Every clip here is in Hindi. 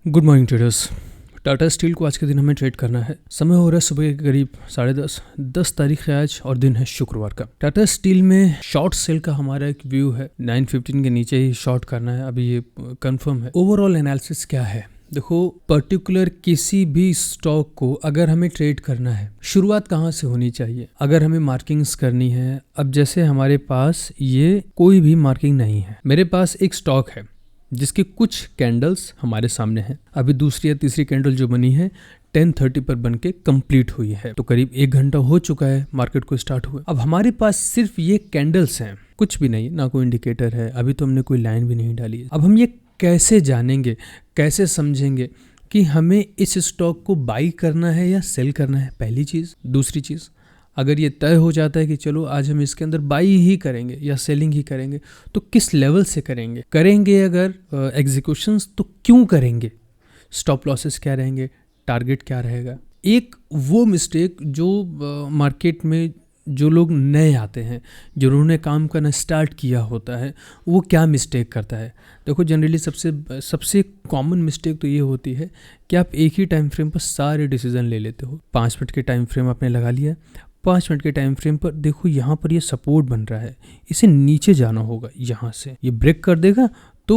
Good morning traders. Tata steel को आज के दिन हमें ट्रेड करना है। समय हो रहा है सुबह के करीब 10:30 तारीख है आज और दिन है शुक्रवार का। टाटा स्टील में शॉर्ट सेल का हमारा एक व्यू है, 915 के नीचे ही शॉर्ट करना है, अभी ये कंफर्म है। ओवरऑल एनालिसिस क्या है, देखो पर्टिकुलर किसी भी स्टॉक को अगर हमें ट्रेड करना है, शुरुआत कहाँ से होनी चाहिए, अगर हमें मार्किंग्स करनी है। अब जैसे हमारे पास ये कोई भी मार्किंग नहीं है, मेरे पास एक स्टॉक है जिसके कुछ कैंडल्स हमारे सामने हैं। अभी दूसरी या तीसरी कैंडल जो बनी है 10:30 पर बन के कंप्लीट हुई है, तो करीब 1 घंटा हो चुका है मार्केट को स्टार्ट हुए। अब हमारे पास सिर्फ ये कैंडल्स हैं, कुछ भी नहीं, ना कोई इंडिकेटर है, अभी तो हमने कोई लाइन भी नहीं डाली है। अब हम ये कैसे जानेंगे, कैसे समझेंगे कि हमें इस स्टॉक को बाई करना है या सेल करना है, पहली चीज़। दूसरी चीज़, अगर ये तय हो जाता है कि चलो आज हम इसके अंदर बाई ही करेंगे या सेलिंग ही करेंगे, तो किस लेवल से करेंगे अगर एग्जीक्यूशंस तो क्यों करेंगे, स्टॉप लॉसेस क्या रहेंगे, टारगेट क्या रहेगा। एक वो मिस्टेक जो मार्केट में जो लोग नए आते हैं, जिन्होंने काम करना स्टार्ट किया होता है, वो क्या मिस्टेक करता है। देखो जनरली सबसे कॉमन मिस्टेक तो ये होती है कि आप एक ही टाइम फ्रेम पर सारे डिसीजन ले लेते हो। 5 मिनट के टाइम फ्रेम आपने लगा लिया, 5 मिनट के टाइम फ्रेम पर देखो यहाँ पर ये सपोर्ट बन रहा है, इसे नीचे जाना होगा, यहाँ से ये ब्रेक कर देगा तो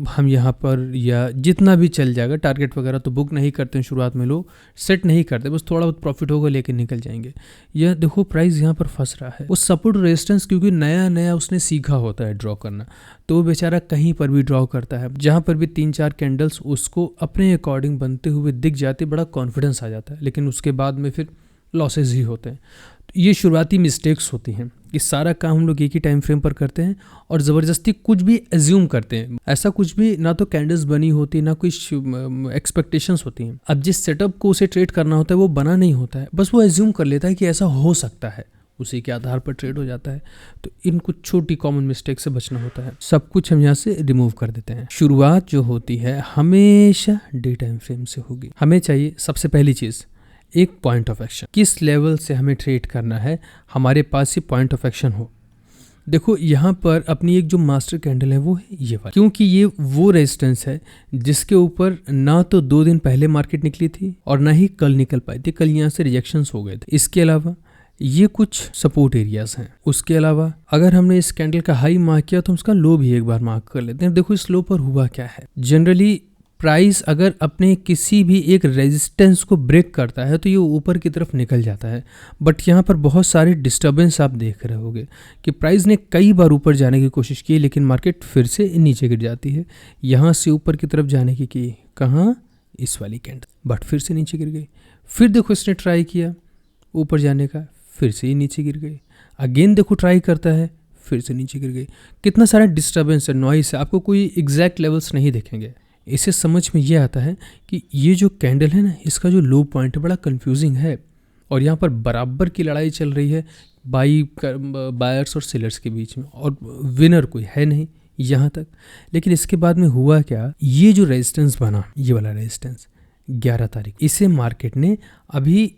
हम यहाँ पर या जितना भी चल जाएगा, टारगेट वगैरह तो बुक नहीं करते हैं शुरुआत में, लोग सेट नहीं करते, बस थोड़ा बहुत प्रॉफिट होगा लेके निकल जाएंगे। यह देखो प्राइस यहाँ पर फंस रहा है, वो सपोर्ट रेजिस्टेंस, क्योंकि नया उसने सीखा होता है ड्रॉ करना, तो वो बेचारा कहीं पर भी ड्रॉ करता है, जहाँ पर भी 3-4 कैंडल्स उसको अपने अकॉर्डिंग बनते हुए दिख जाते, बड़ा कॉन्फिडेंस आ जाता है, लेकिन उसके बाद में फिर लॉसेज ही होते हैं। तो ये शुरुआती मिस्टेक्स होती हैं कि सारा काम हम लोग एक ही टाइम फ्रेम पर करते हैं और ज़बरदस्ती कुछ भी एज्यूम करते हैं। ऐसा कुछ भी ना तो कैंडल्स बनी होती, ना कुछ एक्सपेक्टेशंस होती हैं। अब जिस सेटअप को उसे ट्रेड करना होता है वो बना नहीं होता है, बस वो एज्यूम कर लेता है कि ऐसा हो सकता है, उसी के आधार पर ट्रेड हो जाता है। तो इन कुछ छोटी कॉमन मिस्टेक से बचना होता है। सब कुछ हम यहाँ से रिमूव कर देते हैं। शुरुआत जो होती है हमेशा डे टाइम फ्रेम से होगी। हमें चाहिए सबसे पहली चीज़ एक पॉइंट ऑफ एक्शन, किस लेवल से हमें ट्रेड करना है, हमारे पास ये पॉइंट ऑफ एक्शन हो। देखो यहाँ पर अपनी एक जो मास्टर कैंडल है वो है ये वाली, क्योंकि ये वो रेजिस्टेंस है जिसके ऊपर ना तो 2 दिन पहले मार्केट निकली थी और ना ही कल निकल पाई थी, कल यहाँ से रिजेक्शंस हो गए थे। इसके अलावा ये कुछ सपोर्ट एरियाज हैं। उसके अलावा अगर हमने इस कैंडल का हाई मार्क किया तो उसका लो भी एक बार मार्क कर लेते हैं। देखो इस लो पर हुआ क्या है, जनरली प्राइस अगर अपने किसी भी एक रेजिस्टेंस को ब्रेक करता है तो ये ऊपर की तरफ निकल जाता है, बट यहाँ पर बहुत सारे डिस्टर्बेंस आप देख रहे होगे कि प्राइस ने कई बार ऊपर जाने की कोशिश की, लेकिन मार्केट फिर से नीचे गिर जाती है। यहाँ से ऊपर की तरफ जाने की कहाँ, इस वाली कैंडल, बट फिर से नीचे गिर गई। फिर देखो इसने ट्राई किया ऊपर जाने का, फिर से ही नीचे गिर गई। अगेन देखो ट्राई करता है, फिर से नीचे गिर गई। कितना सारा डिस्टर्बेंस है, नॉइस है, आपको कोई एग्जैक्ट लेवल्स नहीं दिखेंगे। इसे समझ में ये आता है कि ये जो कैंडल है ना, इसका जो लो पॉइंट है बड़ा कंफ्यूजिंग है और यहाँ पर बराबर की लड़ाई चल रही है बायर्स और सेलर्स के बीच में, और विनर कोई है नहीं यहाँ तक। लेकिन इसके बाद में हुआ क्या, ये जो रेजिस्टेंस बना, ये वाला रेजिस्टेंस 11 तारीख, इसे मार्केट ने अभी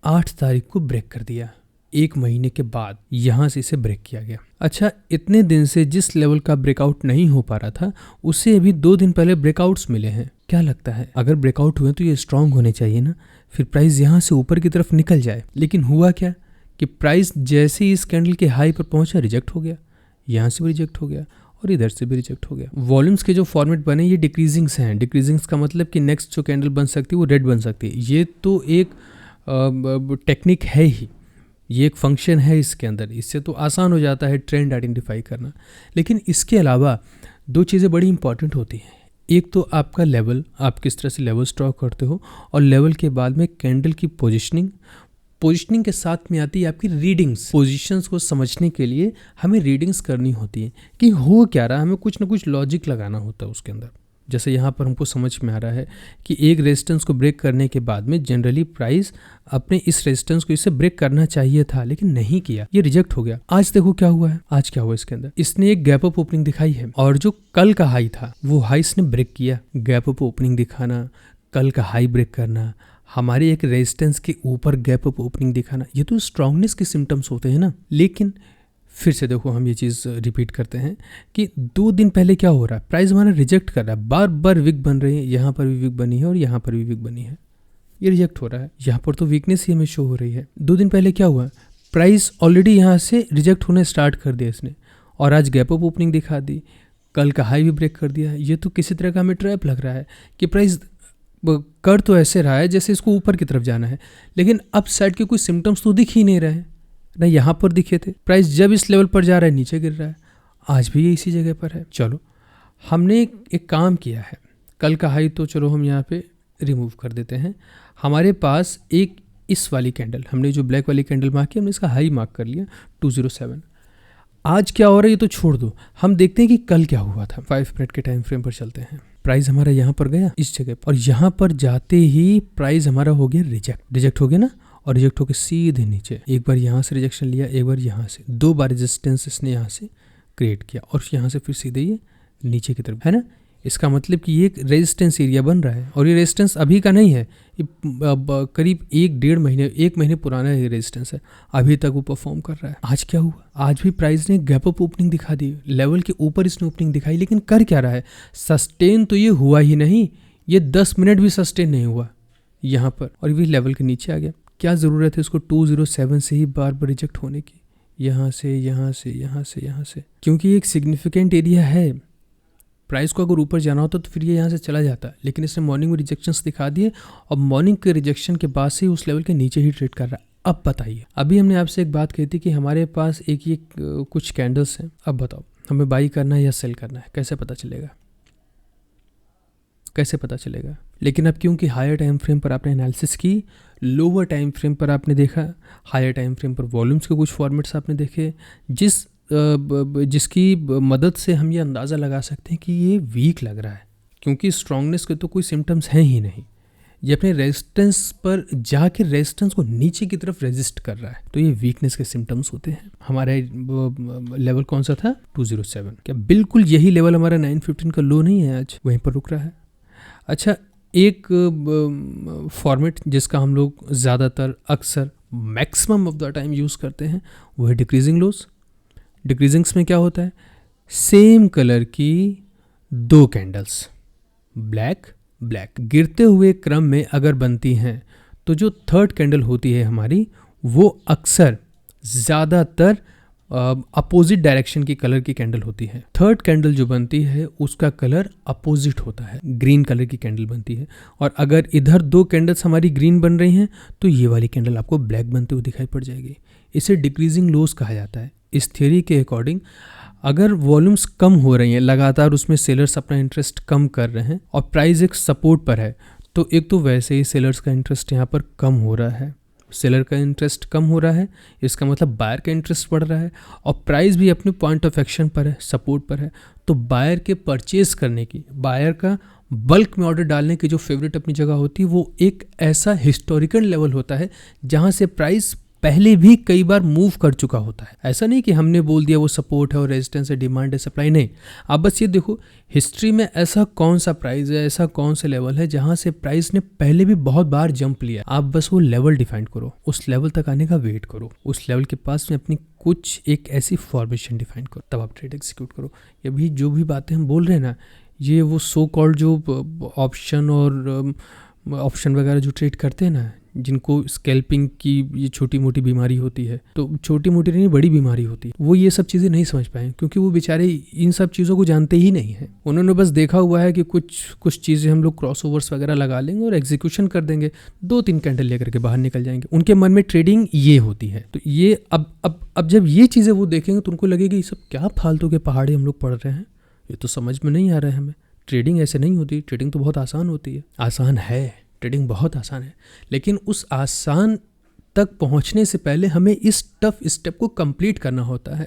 8 तारीख को ब्रेक कर दिया। 1 महीने के बाद यहाँ से इसे ब्रेक किया गया। अच्छा, इतने दिन से जिस लेवल का ब्रेकआउट नहीं हो पा रहा था, उसे अभी 2 दिन पहले ब्रेकआउट्स मिले हैं। क्या लगता है, अगर ब्रेकआउट हुए तो ये स्ट्रांग होने चाहिए ना, फिर प्राइस यहाँ से ऊपर की तरफ निकल जाए। लेकिन हुआ क्या कि प्राइस जैसे ही इस कैंडल के हाई पर पहुंचा, रिजेक्ट हो गया, यहाँ से भी रिजेक्ट हो गया और इधर से भी रिजेक्ट हो गया। वॉल्यूम्स के जो फॉर्मेट बने ये डिक्रीजिंग्स हैं। डिक्रीजिंग्स का मतलब कि नेक्स्ट जो कैंडल बन सकती है वो रेड बन सकती है। ये तो एक टेक्निक है ही, ये एक फंक्शन है इसके अंदर, इससे तो आसान हो जाता है ट्रेंड आइडेंटिफाई करना। लेकिन इसके अलावा 2 चीज़ें बड़ी इंपॉर्टेंट होती हैं। एक तो आपका लेवल, आप किस तरह से लेवल स्ट्रॉ करते हो, और लेवल के बाद में कैंडल की पोजिशनिंग के साथ में आती है आपकी रीडिंग्स। पोजीशंस को समझने के लिए हमें रीडिंग्स करनी होती है कि हो क्या रहा है, हमें कुछ ना कुछ लॉजिक लगाना होता है उसके अंदर। जैसे यहाँ पर हमको समझ में आ रहा है कि एक रेजिस्टेंस को ब्रेक करने के बाद में जनरली प्राइस अपने इस रेजिस्टेंस को इससे ब्रेक करना चाहिए था, लेकिन नहीं किया, ये रिजेक्ट हो गया। आज देखो क्या हुआ है, आज क्या हुआ इसके अंदर, इसने एक गैप अप ओपनिंग दिखाई है और जो कल का हाई था वो हाई इसने ब्रेक किया। गैप अप ओपनिंग दिखाना, कल का हाई ब्रेक करना, हमारे एक रेजिस्टेंस के ऊपर गैप अप ओपनिंग दिखाना, ये तो स्ट्रांगनेस के सिम्टम्स होते हैं ना। लेकिन फिर से देखो हम ये चीज़ रिपीट करते हैं कि 2 दिन पहले क्या हो रहा है, प्राइस हमारा रिजेक्ट कर रहा है, बार बार वीक बन रही है, यहाँ पर भी वीक बनी है और यहाँ पर भी वीक बनी है, ये रिजेक्ट हो रहा है। यहाँ पर तो वीकनेस ही हमें शो हो रही है। 2 दिन पहले क्या हुआ, प्राइस ऑलरेडी यहाँ से रिजेक्ट होना स्टार्ट कर दिया इसने और आज गैप अप ओपनिंग दिखा दी, कल का हाई भी ब्रेक कर दिया। ये तो किसी तरह का हमें ट्रैप लग रहा है कि प्राइस कर तो ऐसे रहा है जैसे इसको ऊपर की तरफ जाना है, लेकिन अप साइड के कोई सिम्टम्स तो दिख ही नहीं रहे हैं ना। यहाँ पर दिखे थे, प्राइस जब इस लेवल पर जा रहा है नीचे गिर रहा है, आज भी ये इसी जगह पर है। चलो हमने एक काम किया है, कल का हाई तो चलो हम यहाँ पे रिमूव कर देते हैं। हमारे पास एक इस वाली कैंडल, हमने जो ब्लैक वाली कैंडल मार्क की, हमने इसका हाई मार्क कर लिया 207। आज क्या हो रहा है ये तो छोड़ दो, हम देखते हैं कि कल क्या हुआ था। 5 मिनट के टाइम फ्रेम पर चलते हैं। प्राइस हमारा यहाँ पर गया इस जगह पर, और यहाँ पर जाते ही प्राइस हमारा हो गया रिजेक्ट हो गया ना, और रिजेक्ट होकर सीधे नीचे, एक बार यहाँ से रिजेक्शन लिया, एक बार यहाँ से, 2 बार रेजिस्टेंस इसने यहाँ से क्रिएट किया और यहाँ से फिर सीधे ये नीचे की तरफ है ना। इसका मतलब कि ये एक रेजिस्टेंस एरिया बन रहा है, और ये रेजिस्टेंस अभी का नहीं है, ये करीब 1 महीने पुराना ये रेजिस्टेंस है, अभी तक वो परफॉर्म कर रहा है। आज क्या हुआ, आज भी प्राइस ने गैप अप ओपनिंग दिखा दी, लेवल के ऊपर इसने ओपनिंग दिखाई, लेकिन कर क्या रहा है, सस्टेन तो ये हुआ ही नहीं, ये 10 मिनट भी सस्टेन नहीं हुआ यहाँ पर, और ये लेवल के नीचे आ गया। क्या ज़रूरत है इसको 207 से ही बार बार रिजेक्ट होने की, यहाँ से यहाँ से यहाँ से यहाँ से, क्योंकि एक सिग्निफिकेंट एरिया है। प्राइस को अगर ऊपर जाना होता तो फिर ये यहाँ से चला जाता, लेकिन इसने मॉर्निंग में रिजेक्शंस दिखा दिए और मॉर्निंग के रिजेक्शन के बाद से ही उस लेवल के नीचे ही ट्रेड कर रहा है। अब बताइए, अभी हमने आपसे एक बात कही थी कि हमारे पास एक ये कुछ कैंडल्स हैं, अब बताओ हमें बाई करना है या सेल करना है, कैसे पता चलेगा, कैसे पता चलेगा। लेकिन अब क्योंकि हायर टाइम फ्रेम पर आपने एनालिसिस की, लोअर टाइम फ्रेम पर आपने देखा, हायर टाइम फ्रेम पर वॉल्यूम्स के कुछ फॉर्मेट्स आपने देखे, जिसकी मदद से हम ये अंदाज़ा लगा सकते हैं कि ये वीक लग रहा है, क्योंकि स्ट्रांगनेस के तो कोई सिम्टम्स हैं ही नहीं। ये अपने रेजिस्टेंस पर जाके रेजिस्टेंस को नीचे की तरफ रेजिस्ट कर रहा है, तो ये वीकनेस के सिम्टम्स होते हैं। हमारा लेवल कौन सा था, 207। क्या बिल्कुल यही लेवल हमारा 915 का लो नहीं है, आज वहीं पर रुक रहा है। अच्छा, एक फॉर्मेट जिसका हम लोग ज़्यादातर अक्सर maximum of the time use करते हैं वो है डिक्रीजिंग लोज। डिक्रीजिंग्स में क्या होता है, सेम कलर की 2 कैंडल्स ब्लैक गिरते हुए क्रम में अगर बनती हैं तो जो थर्ड कैंडल होती है हमारी, वो अक्सर ज़्यादातर अपोजिट डायरेक्शन की कलर की कैंडल होती है। थर्ड कैंडल जो बनती है उसका कलर अपोजिट होता है, ग्रीन कलर की कैंडल बनती है। और अगर इधर 2 कैंडल्स हमारी ग्रीन बन रही हैं तो ये वाली कैंडल आपको ब्लैक बनते हुए दिखाई पड़ जाएगी। इसे डिक्रीजिंग लोज कहा जाता है। इस थ्योरी के अकॉर्डिंग अगर वॉल्यूम्स कम हो रही हैं, लगातार उसमें सेलर्स अपना इंटरेस्ट कम कर रहे हैं और प्राइस एक सपोर्ट पर है, तो एक तो वैसे ही सेलर्स का इंटरेस्ट यहाँ पर कम हो रहा है, सेलर का इंटरेस्ट कम हो रहा है, इसका मतलब बायर का इंटरेस्ट बढ़ रहा है, और प्राइस भी अपने पॉइंट ऑफ एक्शन पर है, सपोर्ट पर है। तो बायर के परचेज करने की, बायर का बल्क में ऑर्डर डालने की जो फेवरेट अपनी जगह होती है, वो एक ऐसा हिस्टोरिकल लेवल होता है जहाँ से प्राइस पहले भी कई बार मूव कर चुका होता है। ऐसा नहीं कि हमने बोल दिया वो सपोर्ट है और रेजिस्टेंस है, डिमांड है, सप्लाई नहीं। आप बस ये देखो हिस्ट्री में ऐसा कौन सा प्राइस है, ऐसा कौन सा लेवल है जहां से प्राइस ने पहले भी बहुत बार जंप लिया। आप बस वो लेवल डिफाइन करो, उस लेवल तक आने का वेट करो, उस लेवल के पास में अपनी कुछ एक ऐसी फॉर्मेशन डिफाइन करो, तब आप ट्रेड एग्जीक्यूट करो। ये भी जो भी बातें हम बोल रहे हैं ना, ये वो सो कॉल्ड जो ऑप्शन और ऑप्शन वगैरह जो ट्रेड करते हैं ना, जिनको स्कैल्पिंग की ये छोटी मोटी बीमारी होती है, तो छोटी मोटी नहीं बड़ी बीमारी होती है, वो ये सब चीज़ें नहीं समझ पाए, क्योंकि वो बेचारे इन सब चीज़ों को जानते ही नहीं हैं। उन्होंने बस देखा हुआ है कि कुछ चीज़ें हम लोग क्रॉस ओवर्स वगैरह लगा लेंगे और एग्जीक्यूशन कर देंगे, 2-3 कैंडल लेकर के बाहर निकल जाएंगे। उनके मन में ट्रेडिंग ये होती है। तो ये अब जब ये चीज़ें वो देखेंगे तो उनको लगेगी ये सब क्या फालतू के पहाड़े हम लोग पढ़ रहे हैं, ये तो समझ में नहीं आ रहा है हमें। ट्रेडिंग ऐसे नहीं होती, ट्रेडिंग तो बहुत आसान होती है। आसान है, ट्रेडिंग बहुत आसान है, लेकिन उस आसान तक पहुंचने से पहले हमें इस टफ स्टेप को कंप्लीट करना होता है।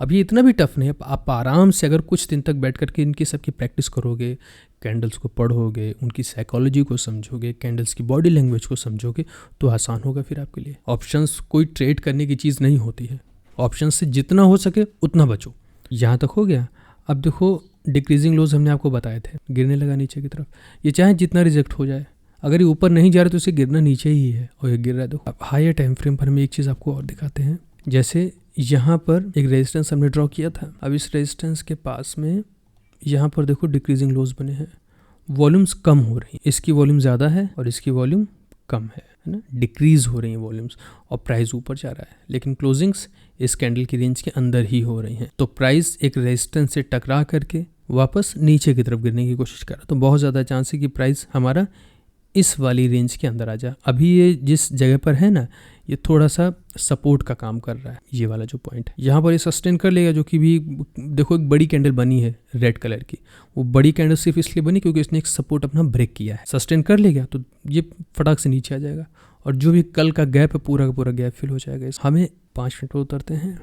अब ये इतना भी टफ नहीं है, आप आराम से अगर कुछ दिन तक बैठ करके इनकी सबकी प्रैक्टिस करोगे, कैंडल्स को पढ़ोगे, उनकी साइकोलॉजी को समझोगे, कैंडल्स की बॉडी लैंग्वेज को समझोगे, तो आसान होगा फिर आपके लिए। ऑप्शंस कोई ट्रेड करने की चीज़ नहीं होती है, ऑप्शन से जितना हो सके उतना बचो। यहाँ तक हो गया। अब देखो डिक्रीजिंग लोज हमने आपको बताए थे, गिरने लगा नीचे की तरफ। ये चाहे जितना रिजेक्ट हो जाए, अगर ये ऊपर नहीं जा रहा तो इसे गिरना नीचे ही है, और ये गिर रहा है। देखो अब हायर टाइम फ्रेम पर हम एक चीज़ आपको और दिखाते हैं। जैसे यहाँ पर एक रेजिस्टेंस हमने ड्रॉ किया था। अब इस रेजिस्टेंस के पास में यहाँ पर देखो डिक्रीजिंग लोज बने हैं, वॉल्यूम्स कम हो रही हैं। इसकी वॉल्यूम ज़्यादा है और इसकी वॉल्यूम कम है ना, डिक्रीज हो रही हैं वॉल्यूम्स, और प्राइस ऊपर जा रहा है, लेकिन क्लोजिंग्स इस कैंडल की रेंज के अंदर ही हो रही हैं। तो प्राइस एक रेजिस्टेंस से टकरा करके वापस नीचे की तरफ गिरने की कोशिश कर रहा है। तो बहुत ज़्यादा चांस है कि प्राइस हमारा इस वाली रेंज के अंदर आ जाए। अभी ये जिस जगह पर है ना, ये थोड़ा सा सपोर्ट का काम कर रहा है, ये वाला जो पॉइंट है यहाँ पर ये सस्टेन कर लेगा, जो कि भी देखो एक बड़ी कैंडल बनी है रेड कलर की। वो बड़ी कैंडल सिर्फ इसलिए बनी क्योंकि इसने एक सपोर्ट अपना ब्रेक किया है। सस्टेन कर लेगा तो ये फटाक से नीचे आ जाएगा, और जो भी कल का गैप है पूरा का पूरा गैप फिल हो जाएगा। हमें 5 मिनट पर उतरते हैं,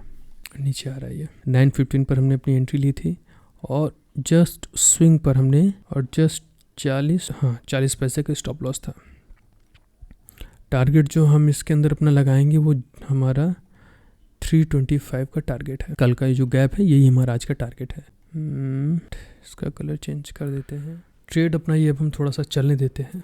नीचे आ रहा है ये 9:15 पर हमने अपनी एंट्री ली थी, और जस्ट स्विंग पर हमने, और जस्ट 40 पैसे का स्टॉप लॉस था। टारगेट जो हम इसके अंदर अपना लगाएंगे वो हमारा 325 का टारगेट है। कल का ये जो गैप है यही हमारा आज का टारगेट है। इसका कलर चेंज कर देते हैं। ट्रेड अपना ये अब हम थोड़ा सा चलने देते हैं।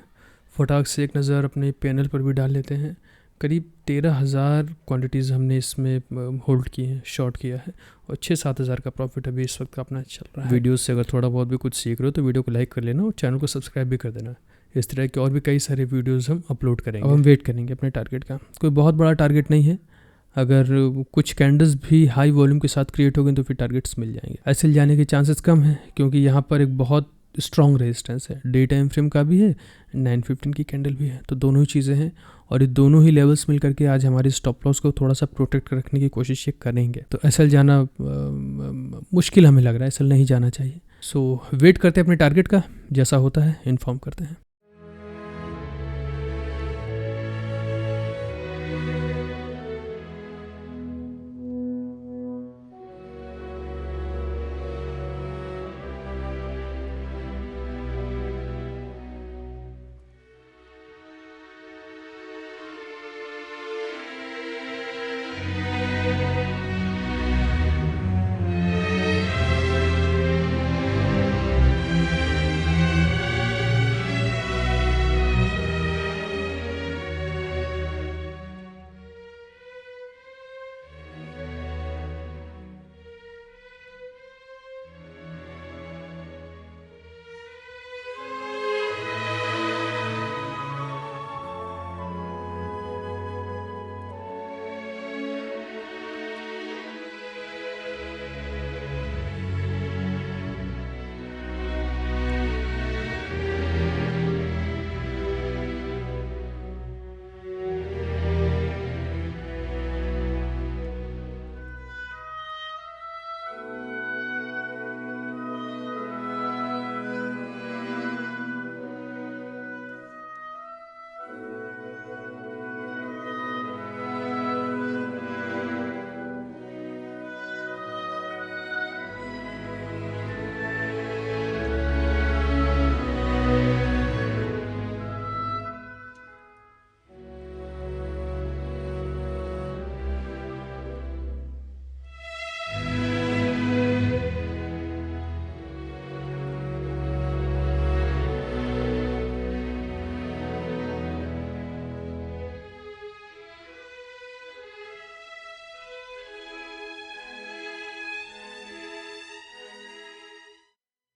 फटाक से एक नज़र अपने पैनल पर भी डाल लेते हैं। करीब 13,000 क्वांटिटीज़ हमने इसमें होल्ड की हैं, शॉर्ट किया है, और 6-7 हज़ार का प्रॉफिट अभी इस वक्त अपना चल रहा है। वीडियो से अगर थोड़ा बहुत भी कुछ सीख रहे हो तो वीडियो को लाइक कर लेना और चैनल को सब्सक्राइब भी कर देना। इस तरह के और भी कई सारे वीडियोस हम अपलोड करेंगे। अब हम वेट करेंगे अपने टारगेट का। कोई बहुत बड़ा टारगेट नहीं है, अगर कुछ कैंडल्स भी हाई वॉल्यूम के साथ क्रिएट हो गए तो फिर टारगेट्स मिल जाएंगे। ऐसे जाने के चांसेस कम है क्योंकि यहाँ पर एक बहुत स्ट्रॉन्ग रेजिस्टेंस है, डे टाइम फ्रेम का भी है, 9:15 की कैंडल भी है, तो दोनों ही चीज़ें हैं, और ये दोनों ही लेवल्स मिल करके आज हमारे स्टॉप लॉस को थोड़ा सा प्रोटेक्ट रखने की कोशिश ये करेंगे। तो ऐसा जाना मुश्किल हमें लग रहा है, ऐसा नहीं जाना चाहिए। सो वेट करते हैं अपने टारगेट का, जैसा होता है इन्फॉर्म करते हैं।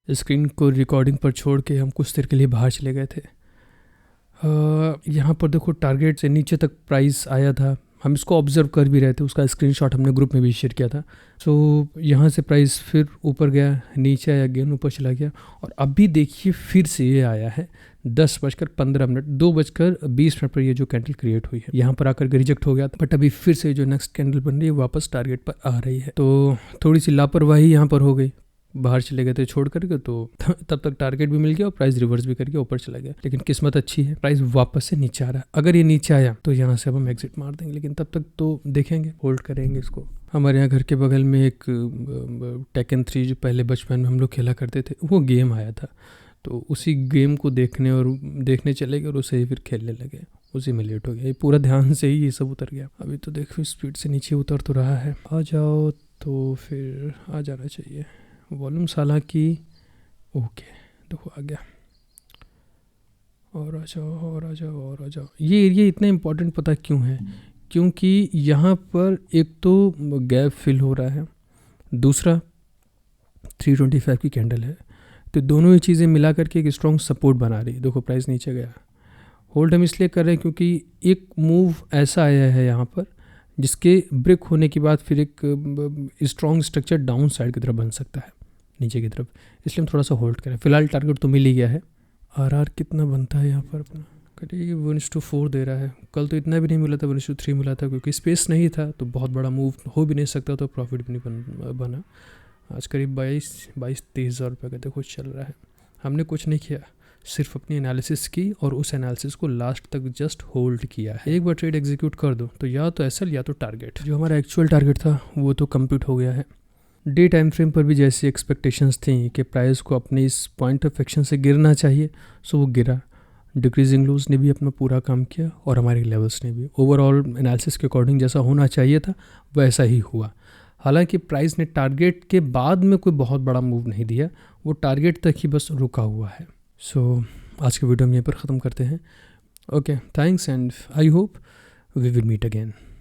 स्क्रीन को रिकॉर्डिंग पर छोड़ के हम कुछ देर के लिए बाहर चले गए थे। यहाँ पर देखो टारगेट से नीचे तक प्राइस आया था, हम इसको ऑब्जर्व कर भी रहे थे, उसका स्क्रीनशॉट हमने ग्रुप में भी शेयर किया था। सो यहाँ से प्राइस फिर ऊपर गया, नीचे आया, अगेन ऊपर चला गया, और अभी देखिए फिर से ये आया है 10:15, 2:20 पर ये जो कैंडल क्रिएट हुई है यहाँ पर आकर के रिजेक्ट हो गया था, बट अभी फिर से जो नेक्स्ट कैंडल बन रही है वापस टारगेट पर आ रही है। तो थोड़ी सी लापरवाही यहाँ पर हो गई, बाहर चले गए थे छोड़ करके, तो तब तक टारगेट भी मिल गया और प्राइस रिवर्स भी करके ऊपर चला गया। लेकिन किस्मत अच्छी है, प्राइस वापस से नीचे आ रहा है। अगर ये नीचे आया तो यहाँ से अब हम एग्जिट मार देंगे, लेकिन तब तक तो देखेंगे, होल्ड करेंगे इसको। हमारे यहाँ घर के बगल में एक टेकन 3 जो पहले बचपन में हम लोग खेला करते थे, वो गेम आया था, तो उसी गेम को देखने चले गए और उसे ही फिर खेलने लगे, उसी में लेट हो गया। ये पूरा ध्यान से ही ये सब उतर गया। अभी तो देखो स्पीड से नीचे उतर तो रहा है, आ जाओ तो फिर आ जाना चाहिए। वॉल्यूम्स हालांकि ओके, देखो आ गया, और आ जाओ और आ जाओ और आ जाओ। ये एरिया इतना इम्पोर्टेंट पता क्यों है, क्योंकि यहाँ पर एक तो गैप फिल हो रहा है, दूसरा 325 की कैंडल है, तो दोनों ही चीज़ें मिला करके एक स्ट्रॉन्ग सपोर्ट बना रही है। देखो प्राइस नीचे गया, होल्ड हम इसलिए कर रहे हैं क्योंकि एक मूव ऐसा आया है यहाँ पर जिसके ब्रेक होने के बाद फिर एक स्ट्रॉन्ग स्ट्रक्चर डाउन साइड की तरफ बन सकता है, नीचे की तरफ, इसलिए हम थोड़ा सा होल्ड करें। फिलहाल टारगेट तो मिल ही गया है। आर कितना बनता है यहाँ पर अपना, करिए 1:4 दे रहा है। कल तो इतना भी नहीं मिला था, 1:3 मिला था, क्योंकि स्पेस नहीं था तो बहुत बड़ा मूव हो भी नहीं सकता, तो प्रॉफिट भी नहीं बना। आज करीब 22-23 हज़ार रुपये का देखो चल रहा है। हमने कुछ नहीं किया, सिर्फ अपनी एनालिसिस की और उस एनालिसिस को लास्ट तक जस्ट होल्ड किया है। एक बार ट्रेड एग्जीक्यूट कर दो तो या तो एसएल या तो टारगेट। जो हमारा एक्चुअल टारगेट था वो तो कंप्लीट हो गया है। डे टाइम फ्रेम पर भी जैसी एक्सपेक्टेशंस थी कि प्राइस को अपने इस पॉइंट ऑफ एक्शन से गिरना चाहिए, सो वो गिरा। डिक्रीजिंग लोज ने भी अपना पूरा काम किया और हमारे लेवल्स ने भी। ओवरऑल एनालिसिस के अकॉर्डिंग जैसा होना चाहिए था वैसा ही हुआ। हालांकि प्राइस ने टारगेट के बाद में कोई बहुत बड़ा मूव नहीं दिया, वो टारगेट तक ही बस रुका हुआ है। सो आज के वीडियो हम यहीं पर ख़त्म करते हैं। Okay, thanks and I hope we will meet again.